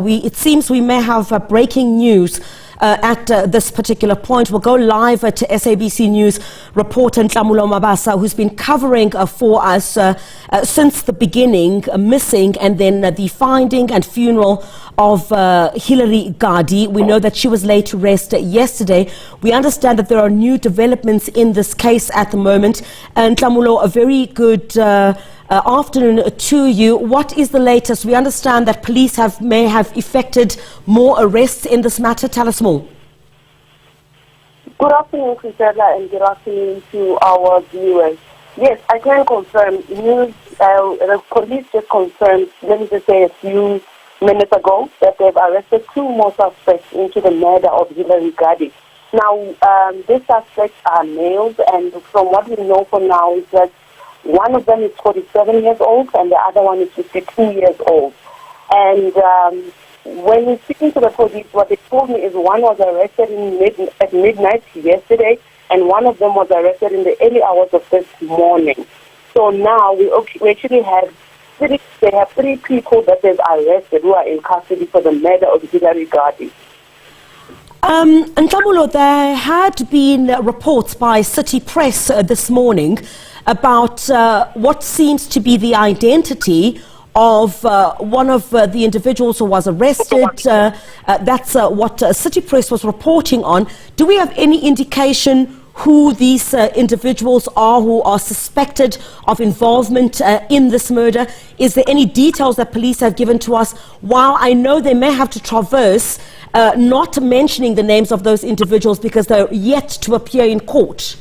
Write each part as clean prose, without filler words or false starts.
it seems we may have breaking news at this particular point. We'll go live to SABC News reporter Nhlamulo Mabasa, who's been covering for us since the beginning, missing, and then the finding and funeral of Hillary Gardee. We know that she was laid to rest yesterday. We understand that there are new developments in this case at the moment. And Nhlamulo, a very good afternoon to you. What is the latest? We understand that police may have effected more arrests in this matter. Tell us more. Good afternoon, Chrisella, and good afternoon to our viewers. Yes, I can confirm. The police just confirmed, let me just say a few minutes ago, that they've arrested 2 more suspects into the murder of Hillary Gardee. Now, these suspects are males, and from what we know for now is that one of them is 47 years old and the other one is 52 years old. And when we're speaking to the police, what they told me is one was arrested at midnight yesterday and one of them was arrested in the early hours of this morning. So now we actually have 3 people that they've arrested who are in custody for the murder of Hillary Gardee. Nhlamulo, there had been reports by City Press this morning about what seems to be the identity of one of the individuals who was arrested. That's what City Press was reporting on. Do we have any indication who these individuals are who are suspected of involvement in this murder? Is there any details that police have given to us? While I know they may have to traverse not mentioning the names of those individuals because they're yet to appear in court.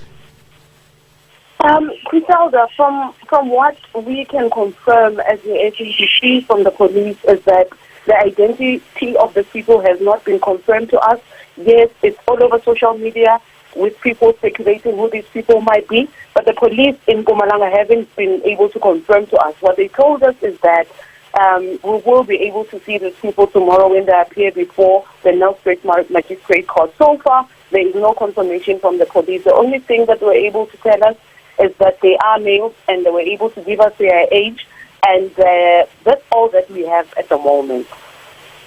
Griselda, from what we can confirm as the SABC from the police is that the identity of the people has not been confirmed to us. Yes, it's all over social media with people speculating who these people might be, but the police in Mpumalanga haven't been able to confirm to us. What they told us is that we will be able to see these people tomorrow when they appear before the Nelspruit Magistrate Court. So far, there is no confirmation from the police. The only thing that they were able to tell us is that they are males and they were able to give us their age, and that's all that we have at the moment.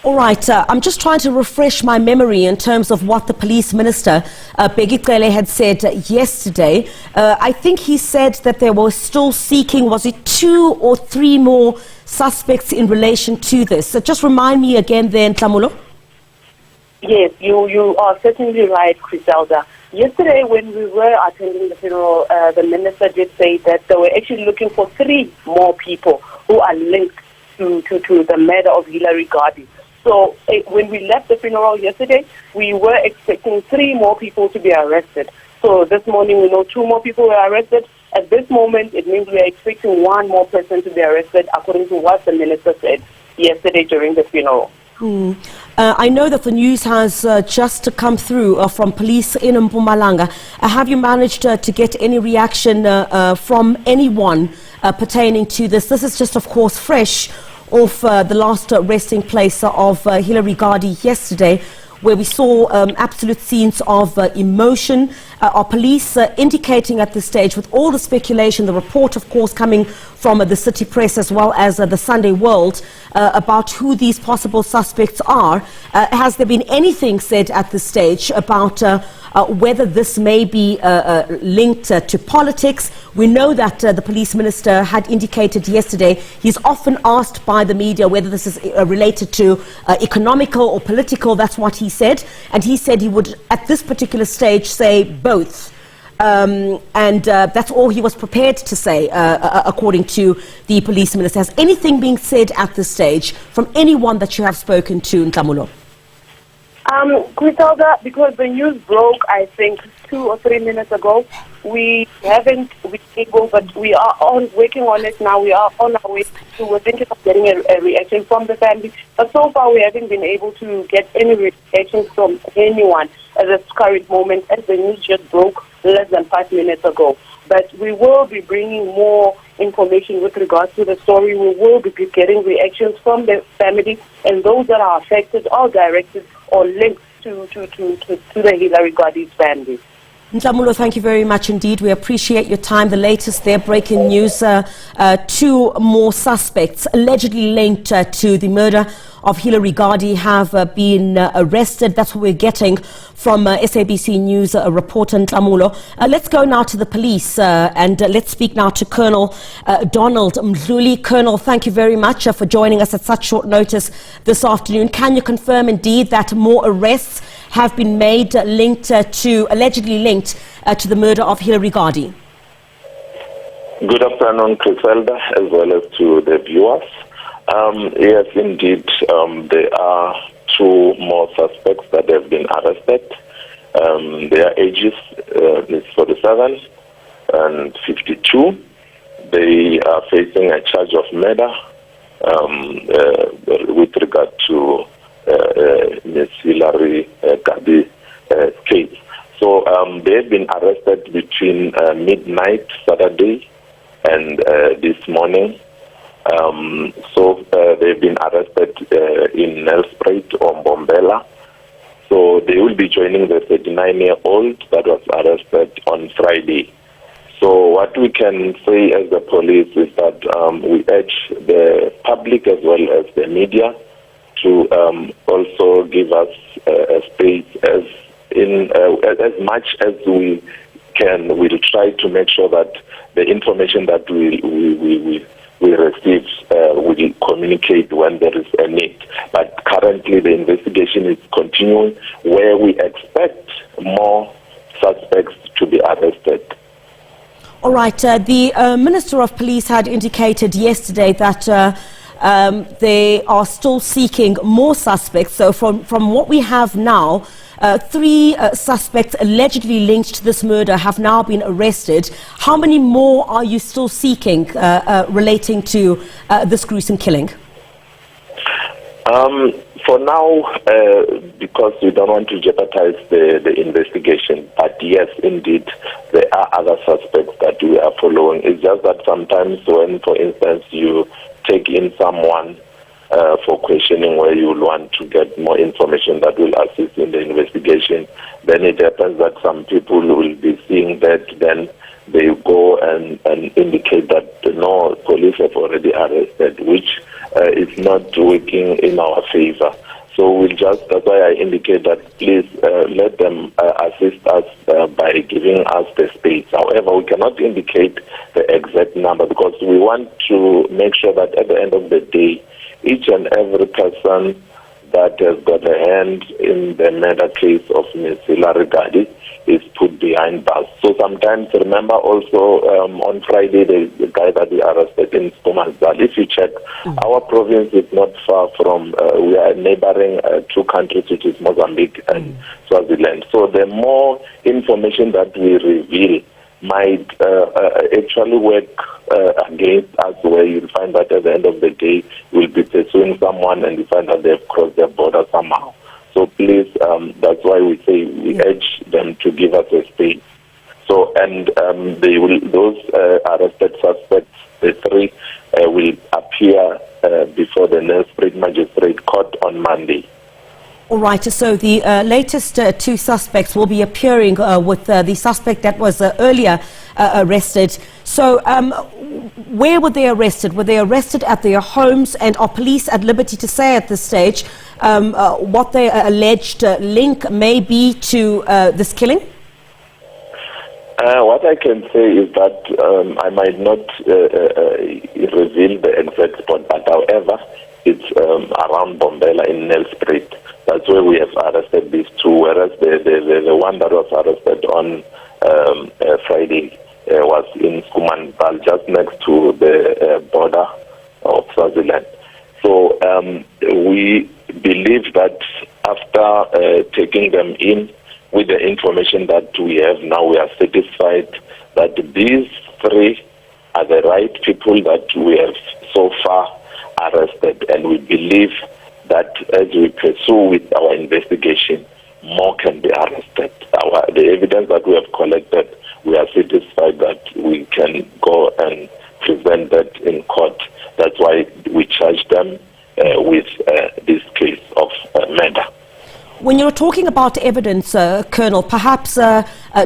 All right, I'm just trying to refresh my memory in terms of what the police minister, Begicele, had said yesterday. I think he said that they were still seeking, was it 2 or 3 more suspects in relation to this? So just remind me again there, Nhlamulo. Yes, you are certainly right, Griselda. Yesterday, when we were attending the funeral, the minister did say that they were actually looking for 3 more people who are linked to the murder of Hillary Gardee. So when we left the funeral yesterday, we were expecting 3 more people to be arrested. So this morning, we know 2 more people were arrested. At this moment, it means we are expecting 1 more person to be arrested, according to what the minister said yesterday during the funeral. I know that the news has just come through from police in Mpumalanga. Have you managed to get any reaction from anyone pertaining to this? This is just, of course, fresh off the last resting place of Hillary Gardee yesterday, where we saw absolute scenes of emotion. Our police indicating at this stage, with all the speculation, the report, of course, coming from the City Press as well as the Sunday World about who these possible suspects are. Has there been anything said at this stage about whether this may be linked to politics? We know that the police minister had indicated yesterday he's often asked by the media whether this is related to economical or political. That's what he said. And he said he would, at this particular stage, say both. And that's all he was prepared to say, according to the police minister. Has anything been said at this stage from anyone that you have spoken to, Nhlamulo? Griselda, because the news broke, I think, 2 or 3 minutes ago, we haven't been able, but we are working on it now. We are on our way to, we're thinking of getting a reaction from the family. But so far, we haven't been able to get any reactions from anyone at this current moment, as the news just broke less than 5 minutes ago. But we will be bringing more information with regards to the story. We will be getting reactions from the family and those that are affected or directed or linked to the Hillary Gardee's family. Mdhluli, thank you very much indeed. We appreciate your time. The latest there, breaking news, 2 more suspects allegedly linked to the murder of Hillary Gardee have been arrested. That's what we're getting from SABC News reporter Mdhluli. Let's go now to the police and let's speak now to Colonel Donald Mdhluli. Colonel, thank you very much for joining us at such short notice this afternoon. Can you confirm indeed that more arrests have been made allegedly linked to the murder of Hillary Gardee? Good afternoon, Criselda, as well as to the viewers. Yes, indeed, there are 2 more suspects that have been arrested. Their ages is 47 and 52. They are facing a charge of murder with regard to Ms. Hillary Gardee case. So they've been arrested between midnight Saturday and this morning. So they've been arrested in Nelspruit or Mbombela. So they will be joining the 39-year-old that was arrested on Friday. So what we can say as the police is that we urge the public as well as the media to also give us a space as much as we can. We'll try to make sure that the information that we receive will communicate when there is a need. But currently the investigation is continuing, where we expect more suspects to be arrested. All right. The Minister of Police had indicated yesterday that they are still seeking more suspects. So from what we have now, 3 suspects allegedly linked to this murder have now been arrested. How many more are you still seeking relating to this gruesome killing? For now, because we don't want to jeopardize the investigation, but yes, indeed, there are other suspects that we are following. It's just that sometimes when, for instance, you take in someone for questioning where you will want to get more information that will assist in the investigation, then it happens that some people will be seeing that, then they go and indicate that no, police have already arrested, which is not working in our favor. So that's why I indicate that please let them assist us by giving us the space. However, we cannot indicate the exact number because we want to make sure that at the end of the day, each and every person that has got a hand in the murder case of Ms. Hillary Gardee is put behind bars. So sometimes, remember also on Friday, the guy that we arrested in Skomazal, if you check, our province is not far from, we are neighboring 2 countries, which is Mozambique and Swaziland. So the more information that we reveal might actually work against us, where you'll find that at the end of the day, we'll be pursuing someone and you find that they've crossed their border somehow. So please, that's why we say we urge them to give us a space. So, and those arrested suspects, the 3, will appear before the Nelspruit Magistrate Court on Monday. All right, so the latest 2 suspects will be appearing with the suspect that was earlier arrested. So where were they arrested? Were they arrested at their homes? And are police at liberty to say at this stage what their alleged link may be to this killing? What I can say is that I might not reveal the exact spot, but however, it's around Mbombela in Nelspruit. That's where we have arrested these 2, whereas the one that was arrested on Friday was in Skomazal, just next to the border of Swaziland. So we believe that after taking them in with the information that we have now, we are satisfied that these 3 are the right people that we have so far arrested, and we believe that as we pursue with our investigation, more can be arrested. The evidence that we have collected, we are satisfied that we can go and present that in court. That's why we charge them with this case of murder. When you're talking about evidence, Colonel, perhaps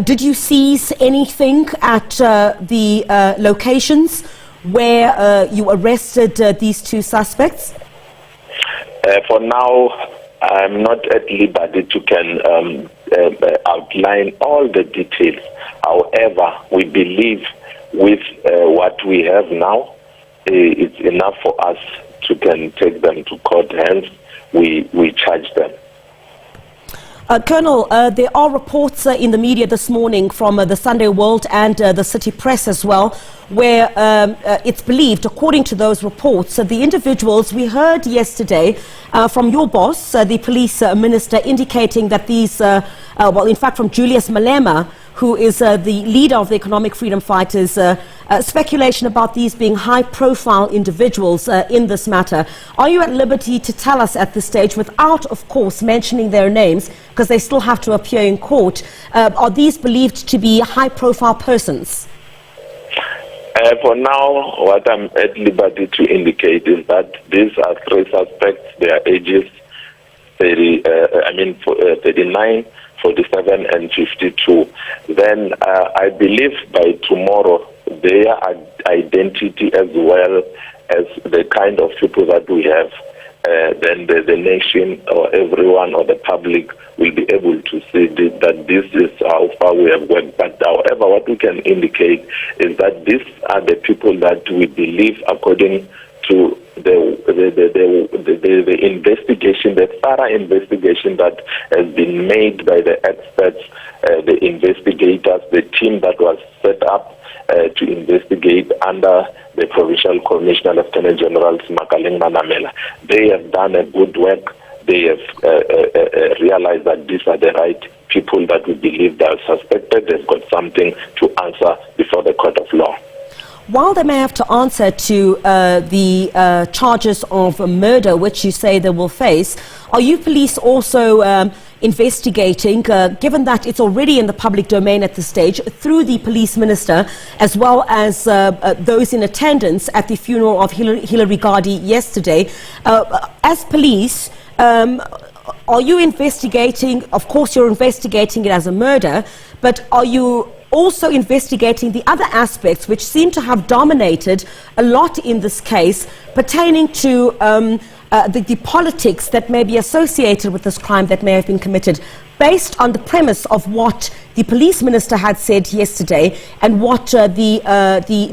did you seize anything at the locations where you arrested these two suspects? For now, I'm not at liberty to outline all the details. However, we believe with what we have now, it's enough for us to can take them to court. Hence, we charge them. Colonel, there are reports in the media this morning from the Sunday World and the City Press as well, where it's believed, according to those reports, the individuals we heard yesterday from your boss, the police minister, indicating that these, well, in fact, from Julius Malema, who is the leader of the Economic Freedom Fighters, speculation about these being high-profile individuals in this matter. Are you at liberty to tell us at this stage, without, of course, mentioning their names, because they still have to appear in court, are these believed to be high-profile persons? For now, what I'm at liberty to indicate is that these are three suspects. Their ages 39, 47 and 52. Then I believe by tomorrow their identity as well as the kind of people that we have, then the nation or everyone or the public will be able to see that this is how far we have worked. But however, what we can indicate is that these are the people that we believe, according to the investigation, the thorough investigation that has been made by the experts, the investigators, the team that was set up to investigate under the Provincial Commissioner, Lieutenant General Smakaleng Manamela. They have done a good work. They have realized that these are the right people that we believe they are suspected. They've got something to answer before the court of law. While they may have to answer to the charges of murder, which you say they will face, are you police also investigating, given that it's already in the public domain at this stage, through the police minister, as well as those in attendance at the funeral of Hillary Gardee yesterday, as police, are you investigating? Of course, you're investigating it as a murder, but are you also investigating the other aspects which seem to have dominated a lot in this case, pertaining to the politics that may be associated with this crime that may have been committed, based on the premise of what the police minister had said yesterday and what the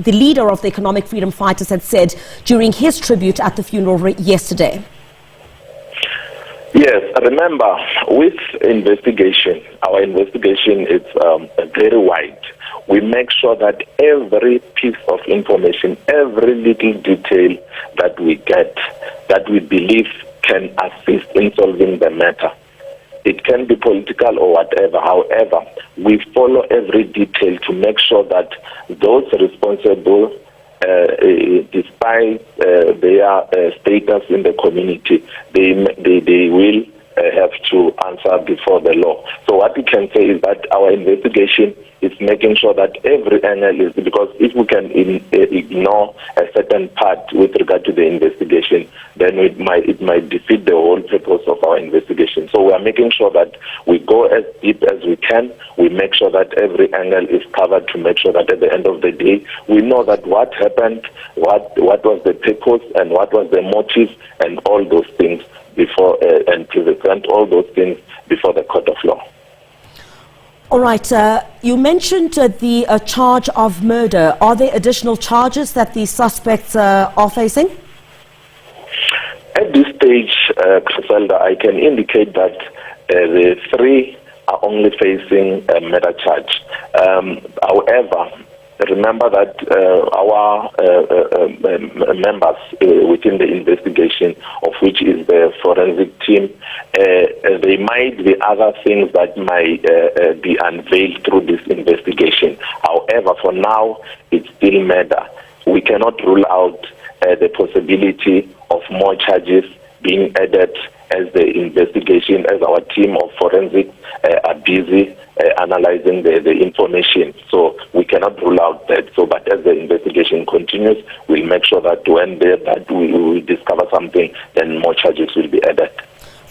leader of the Economic Freedom Fighters had said during his tribute at the funeral yesterday? Yes, remember, with investigation, our investigation is very wide. We make sure that every piece of information, every little detail that we get, that we believe can assist in solving the matter. It can be political or whatever. However, we follow every detail to make sure that those responsible, despite their status in the community, they will have to answer before the law. So what we can say is that our investigation is making sure that every angle is, because if we can ignore a certain part with regard to the investigation, then it might defeat the whole purpose of our investigation. So we are making sure that we go as deep as we can. We make sure that every angle is covered to make sure that at the end of the day, we know that what happened, what was the purpose and what was the motive and all those things before, and to present all those things before the court of law. All right. You mentioned the charge of murder. Are there additional charges that the suspects are facing? At this stage, Griselda, I can indicate that the three are only facing a murder charge. However, remember that our members within the investigation, of which is the forensic team, there might be other things that might be unveiled through this investigation. However, for now, it's still murder. We cannot rule out the possibility of more charges being added as the investigation, as our team of forensic are busy analyzing the information. So we cannot rule out that. So, but as the investigation continues, we'll make sure that when we discover something, then more charges will be added.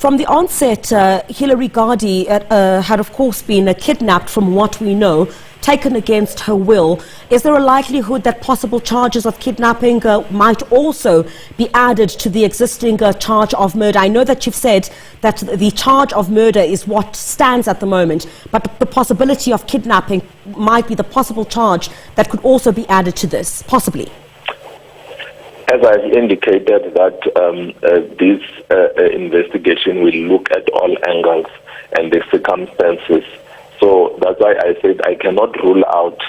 From the onset, Hillary Gardee had, of course, been kidnapped, from what we know, taken against her will. Is there a likelihood that possible charges of kidnapping might also be added to the existing charge of murder? I know that you've said that the charge of murder is what stands at the moment, but the possibility of kidnapping might be the possible charge that could also be added to this, possibly. As I've indicated, that this investigation will look at all angles and the circumstances. So that's why I said I cannot rule out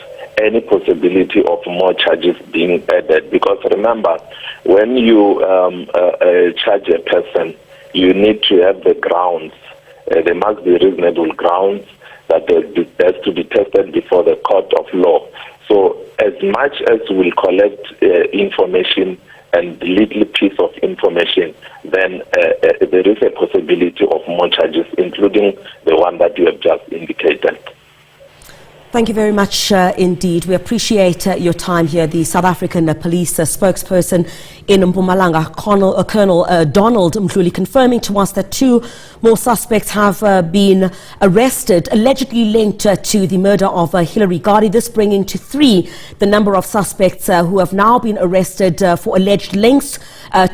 any possibility of more charges being added. Because remember, when you charge a person, you need to have the grounds. There must be reasonable grounds that has to be tested before the court of law. So as much as we'll collect information and little piece of information, then there is a possibility of more charges, including the one that you have just indicated. Thank you very much indeed. We appreciate your time here. The South African police spokesperson in Mpumalanga, Colonel Donald Mdhluli, confirming to us that 2 more suspects have been arrested, allegedly linked to the murder of Hillary Gardee, this bringing to 3 the number of suspects who have now been arrested for alleged links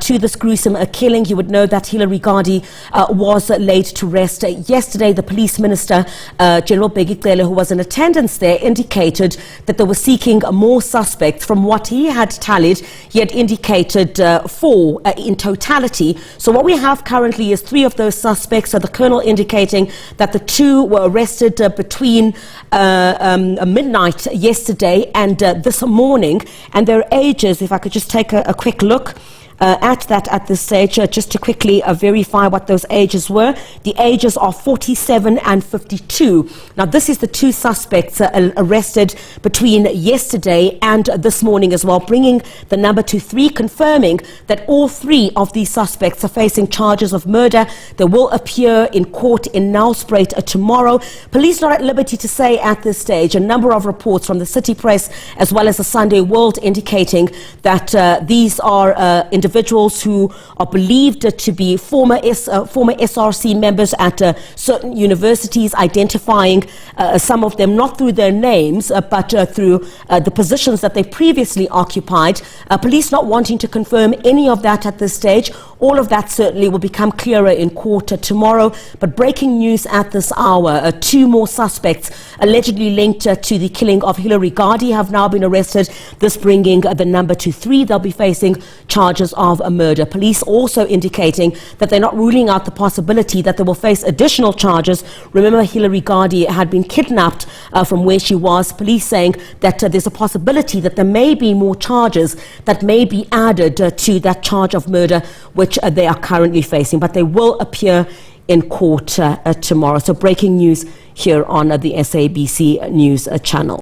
to this gruesome killing. You would know that Hillary Gardee was laid to rest yesterday. The police minister, General Begicele, who was in attendance there, indicated that they were seeking more suspects. From what he had tallied, he had indicated 4 in totality. So what we have currently is 3 of those suspects. So the colonel indicating that the 2 were arrested between midnight yesterday and this morning, and their ages, if I could just take a quick look at this stage, just to quickly verify what those ages were. The ages are 47 and 52. Now, this is the 2 suspects arrested between yesterday and this morning as well, bringing the number to 3, confirming that all 3 of these suspects are facing charges of murder. They will appear in court in Nelspruit tomorrow. Police not at liberty to say at this stage. A number of reports from the City Press as well as the Sunday World indicating that these are individuals who are believed to be former SRC members at certain universities, identifying some of them not through their names but through the positions that they previously occupied. Police not wanting to confirm any of that at this stage. All of that certainly will become clearer in court tomorrow. But breaking news at this hour, 2 more suspects allegedly linked to the killing of Hillary Gardee have now been arrested, this bringing the number to 3. They'll be facing charges of a murder. Police also indicating that they're not ruling out the possibility that they will face additional charges. Remember, Hillary Gardee had been kidnapped from where she was. Police saying that there's a possibility that there may be more charges that may be added to that charge of murder, which they are currently facing, but they will appear in court tomorrow. So breaking news here on the SABC News channel.